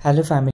Hello, family.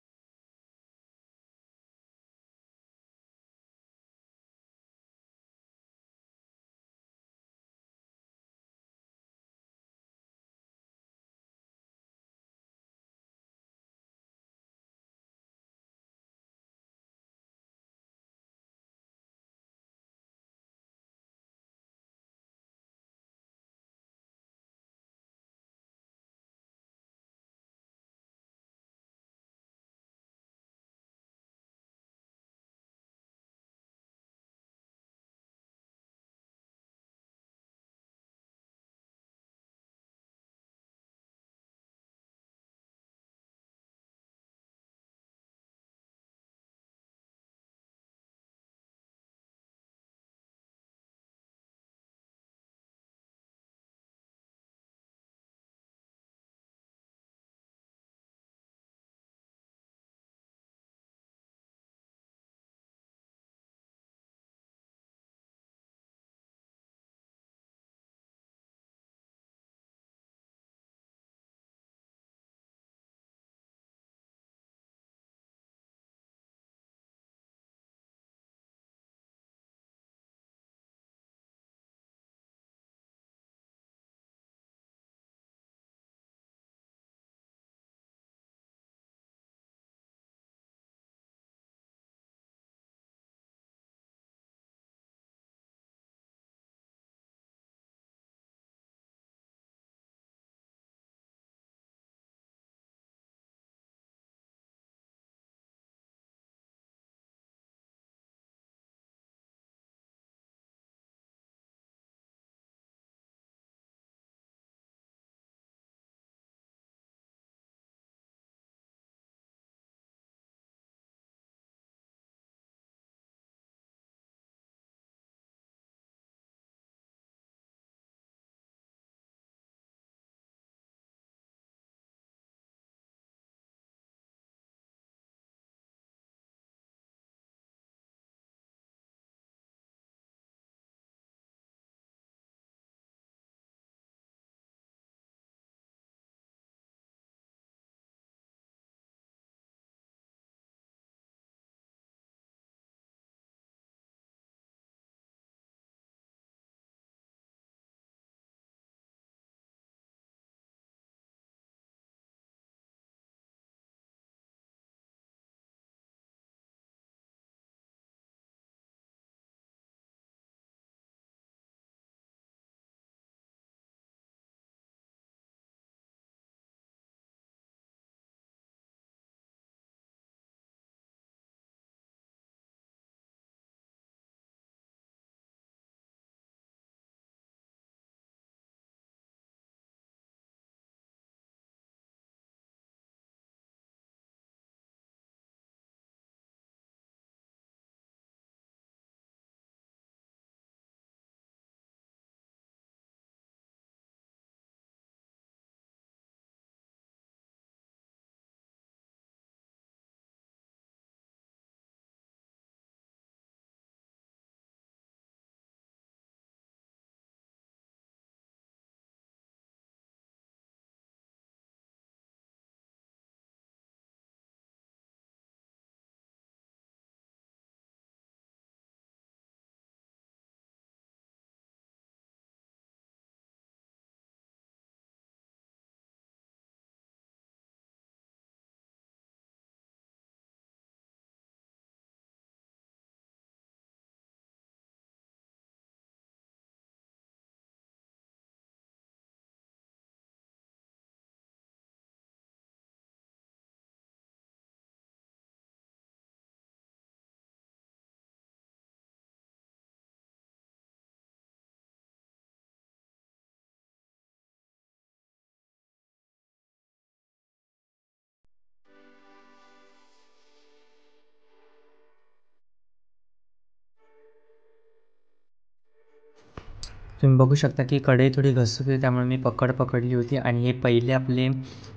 तुम्ही बघू शकता की कढई थोडी घसरत होती, त्यामुळे मी पकडली होती आणि हे पहिले आपले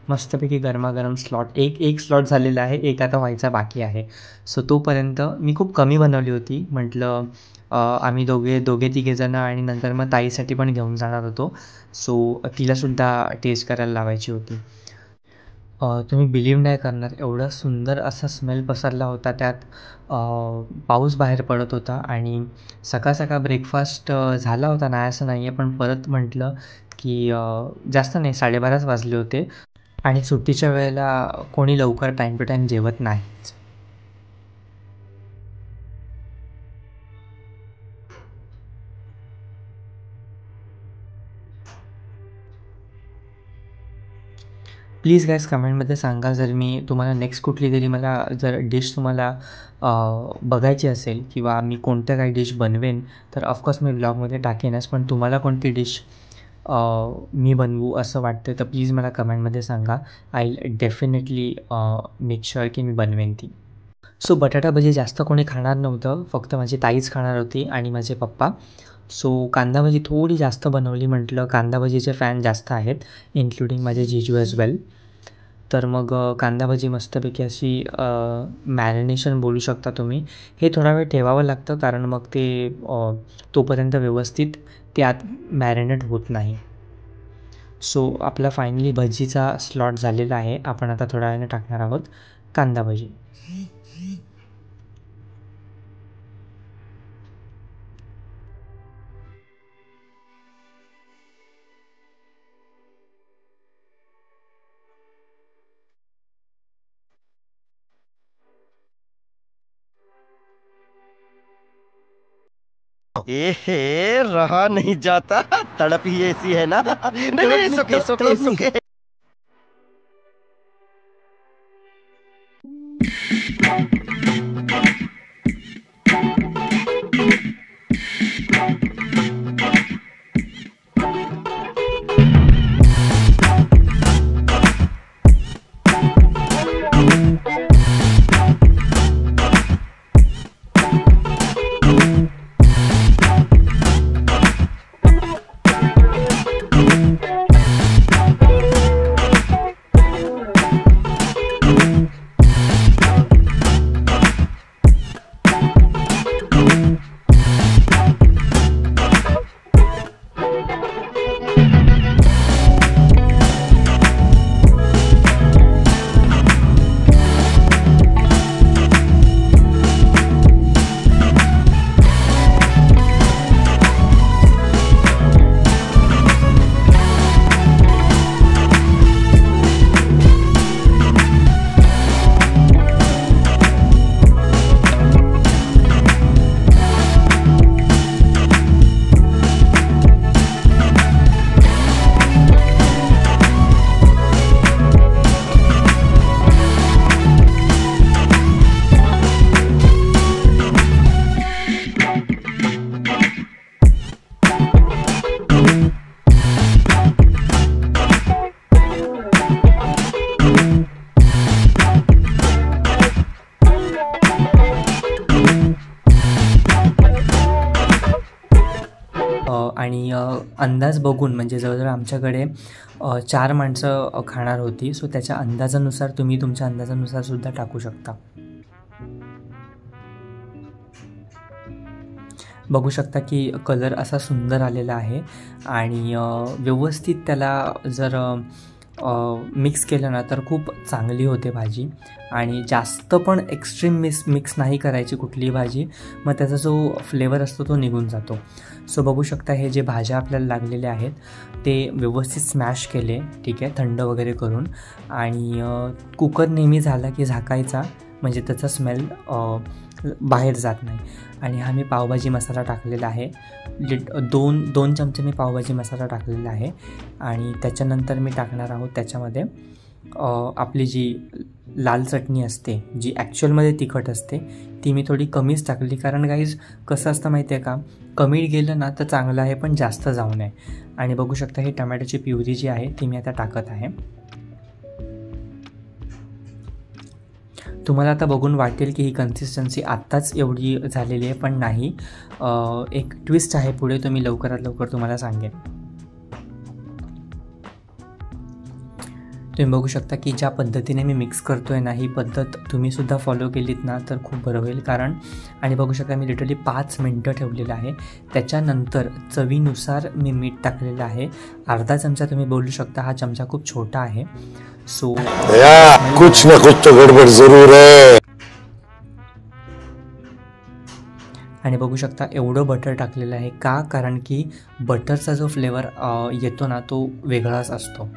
मस्तपैकी गरमागरम स्लॉट एक स्लॉट झालेला आहे, एक आता व्हायचा बाकी आहे. सो तोपर्यंत मी खूप कमी बनवली होती. म्हटलं आम्ही दोघे तिघेजणं आणि नंतर मग ताईसाठी पण घेऊन जाणार होतो. सो तिलासुद्धा टेस्ट करायला लावायची होती. तुम्ही बिलीव्ह नाही करणार, एवढा सुंदर असा स्मेल पसरला होता त्यात. पाऊस बाहेर पडत होता आणि सकाळ सकाळ ब्रेकफास्ट झाला होता, नाही असं नाही आहे. पण परत म्हटलं की जास्त नाही, 12:30च वाजले होते आणि सुट्टीच्या वेळेला कोणी लवकर टाईम टू टाईम जेवत नाही. प्लीज गाईज कमेंटमध्ये सांगा, जर मी तुम्हाला नेक्स्ट कुठली तरी मला जर डिश तुम्हाला बघायची असेल किंवा मी कोणत्या काही डिश बनवेन तर ऑफकोर्स मी ब्लॉगमध्ये टाकेनच. पण तुम्हाला कोणती डिश मी बनवू असं वाटतं तर प्लीज मला कमेंटमध्ये सांगा. I will definitely make sure की मी बनवेन ती. सो बटाटा भजी जास्त कोणी खाणार नव्हतं, फक्त माझी ताईच खाणार होती आणि माझे पप्पा. सो कांदा भजी थोडी जास्त बनवली, म्हटलं कांदा भजीचे फॅन जास्त आहेत, इन्क्लुडिंग माझे जीजू ॲज वेल. तर मग कांदा भजी मस्तपैकी अशी मॅरिनेशन बोलू शकता तुम्ही. हे थोडा वेळ ठेवावं लागतं कारण मग ते तोपर्यंत व्यवस्थित ते आत मॅरिनेट होत नाही. सो आपला फायनली भजीचा स्लॉट झालेला आहे. आपण आता थोड्या वेळाने टाकणार आहोत कांदा भजी. रहा नहीं जाता, तड़प ही ऐसी है ना। नहीं सुके सुके सुके। आणि अंदाज बघून म्हणजे जवळजवळ आमच्याकडे 4 माणसं खाणार होती. सो त्याच्या अंदाजानुसार तुम्ही तुमच्या अंदाजानुसार सुद्धा टाकू शकता. बघू शकता की कलर असा सुंदर आलेला आहे आणि व्यवस्थित त्याला जर मिक्स केलं ना तर खूप चांगली होते भाजी. आणि जास्त पण एक्स्ट्रीम मिक्स नाही करायची कुठलीही भाजी, मग त्याचा जो फ्लेवर असतो तो निघून जातो. सो बघू शकता हे जे भाज्या आपल्याला लागलेल्या आहेत ते व्यवस्थित स्मॅश केले, ठीक आहे, थंड वगैरे करून. आणि कुकर नेहमी झाला की झाकायचा म्हणजे त्याचा स्मेल बाहेर जात नाही. आणि हा मी पावभाजी मसाला टाकलेला आहे, दोन चमचे मी पावभाजी मसाला टाकलेला आहे. आणि त्याच्यानंतर मी टाकणार आहोत त्याच्यामध्ये आपली जी लाल चटणी असते जी ॲक्च्युअलमध्ये तिखट असते ती मी थोडी कमीच टाकली, कारण गाईज कसं असतं माहिती आहे का, कमी गेलं ना तर चांगलं आहे पण जास्त जाऊ नये. आणि बघू शकता ही टमॅटोची प्युरी जी आहे ती मी आता टाकत आहे. तुम्हाला आता बघून वाटेल की ही कन्सिस्टन्सी आत्ताच एवढी झालेली आहे, पण नाही, एक ट्विस्ट आहे पुढे, तो मी लवकरात लवकर तुम्हाला सांगेन. तुम्ही बघू शकता की ज्या पद्धतीने मी मिक्स करतो आहे ना, ही पद्धत तुम्हीसुद्धा फॉलो केलीत ना तर खूप बरं होईल. कारण आणि बघू शकता मी लिटरली 5 मिनटं ठेवलेलं आहे. त्याच्यानंतर चवीनुसार मी मीठ टाकलेलं आहे. अर्धा चमचा तुम्ही बोलू शकता, हा चमचा खूप छोटा आहे. सो कुछ ना कुछ तो गडबड जरूर है. आणि बघू शकता एवढं बटर टाकलेलं आहे. का? कारण की बटरचा जो फ्लेवर येतो ना तो वेगळाच असतो.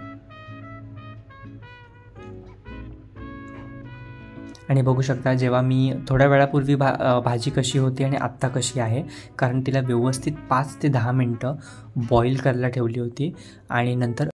आणि बघू शकता जेव्हा मी थोड्या वेळापूर्वी भाजी कशी होती आणि आत्ता कशी आहे, कारण तिला व्यवस्थित 5 ते 10 मिनटं बॉईल करायला ठेवली होती. आणि नंतर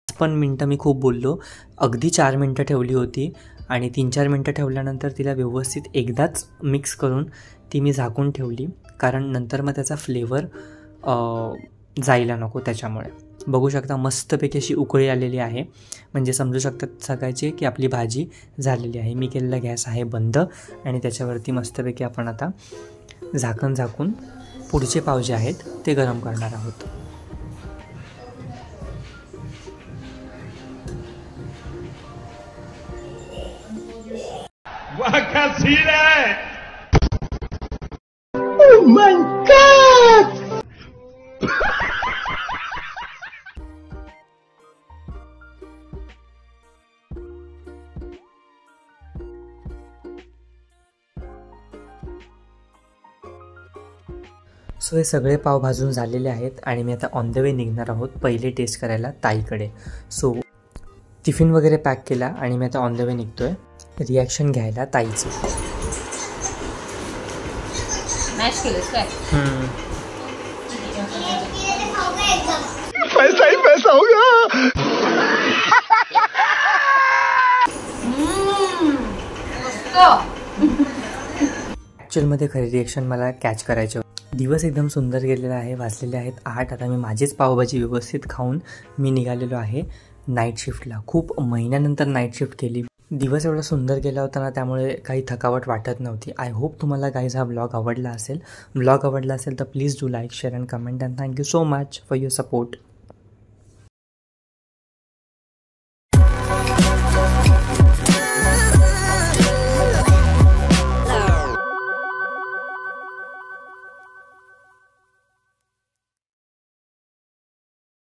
पण मिनटं मी खूप बोललो. अगदी 4 मिनटं ठेवली होती आणि 3-4 मिनटं ठेवल्यानंतर तिला व्यवस्थित एकदाच मिक्स करून ती मी झाकून ठेवली. कारण नंतर मग त्याचा फ्लेवर जायला नको त्याच्यामुळे. बघू शकता मस्तपैकी अशी उकळी आलेली आहे. म्हणजे समजू शकतात सगळ्याचे की आपली भाजी झालेली आहे. मी केलेला गॅस आहे बंद आणि त्याच्यावरती मस्तपैकी आपण आता झाकण झाकून पुढचे पाव जे आहेत ते गरम करणार आहोत. वाह क्या सीन है. Oh my God! सो हे सगळे पाव भाजून झालेले आहेत आणि मी आता ऑन द वे निघणार आहोत पहिले टेस्ट करायला ताईकडे. सो टिफिन वगैरे पॅक केला आणि मी आता ऑन द वे निघतोय रिॲक्शन घ्यायला ताईचं. मॅश केलंस काय? पैसा ही पैसा होगा. ॲक्च्युअलमध्ये खरी रिॲक्शन मला कॅच करायचं. दिवस एकदम सुंदर गेलेला आहे. वाजलेले आहेत 8. आता मी माझीच पावभाजी व्यवस्थित खाऊन मी निघालेलो आहे नाईट शिफ्टला. खूप महिन्यानंतर नाईट शिफ्ट केली. दिवस एवढा सुंदर गेला होता ना त्यामुळे काही थकावट वाटत नव्हती. आय होप तुम्हाला गाईज हा ब्लॉग आवडला असेल. ब्लॉग आवडला असेल तर please do like share and comment and thank you so much for your support.